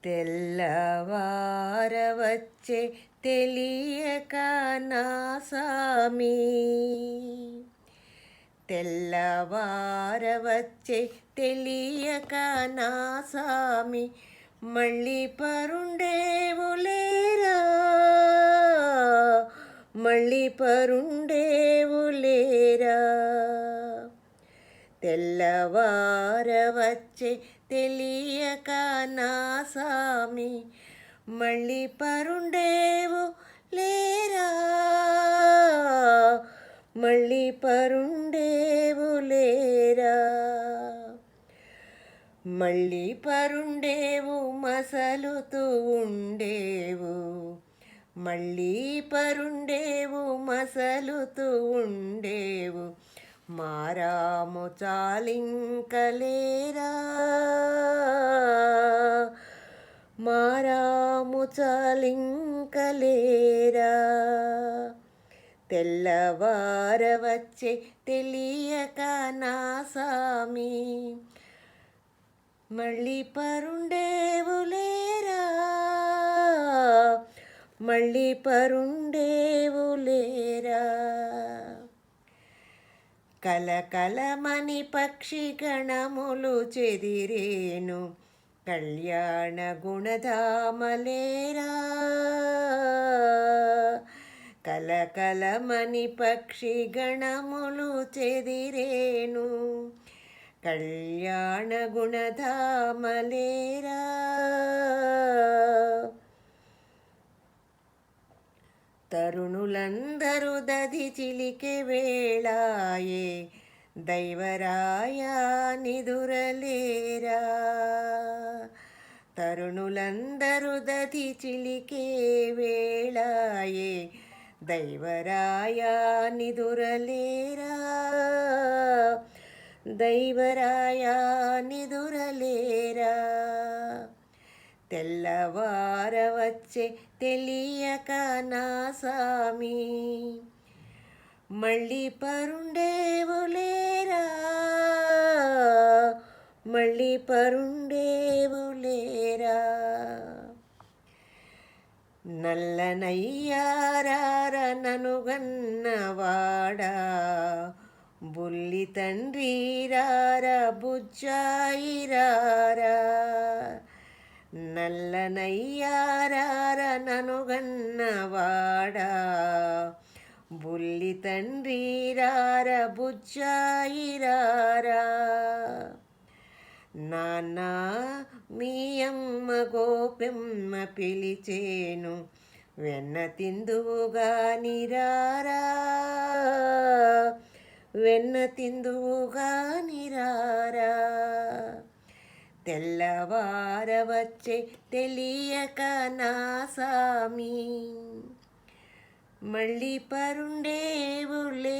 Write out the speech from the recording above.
తెల్లవారవచ్చే తెలియక నా సామి, తెల్లవారవచ్చే తెలియక నా సామి, మళ్ళీ పరుండేవులేరా, మళ్ళీ పరుండేవులేరా. తెల్లవారవచ్చే తెలియక నా సామి, మళ్ళీ పరుండేవు లేరా, మళ్ళీ పరుండేవు లేరా. మళ్ళీ పరుండేవు మసలుతూ ఉండేవు, మళ్ళీ పరుండేవు మసలుతూ ఉండేవు, మారాము చాలింకలేరా, మారాము చాలింకలేరా. తెల్లవారవచ్చే తెలియక నా సామి, మళ్ళీ పరుండేవులేరా, మళ్ళీ పరుండేవులేరా. కలకలమని పక్షి గణములు చెదిరేను, కళ్యాణ గుణధామలేరా. కలకలమని పక్షి గణములు చెదిరేను, కళ్యాణ గుణధామలేరా. తరుణులందరూ దధి చిలికే వేళాయే, దైవరాయా నిదురలేరా. తరుణులందరూ దధి చిలికే వేళాయే, దైవరాయా నిదురలేరా, దైవరాయా నిదురలేరా. తెల్లవారవచ్చే తెలియక నా సామి, మళ్ళీ పరుండేవులేరా, మళ్ళీ పరుండేవులేరా. నల్లనయ్యారార ననుగన్నవాడా, బుల్లి తండ్రి రార బుజ్జాయిరారా. నల్లనయ్యారార ననుగన్నవాడా, బుల్లి తండ్రి రార బుజ్జాయిరారా. నాన్న మీ అమ్మ గోపెమ్మ పిలిచేను, వెన్న తిందువుగాని రారా, వెన్న తిందువుగాని రారా. తెల్లవారవచ్చే తెలియక నా సామి, మళ్ళీ పరుండేవులే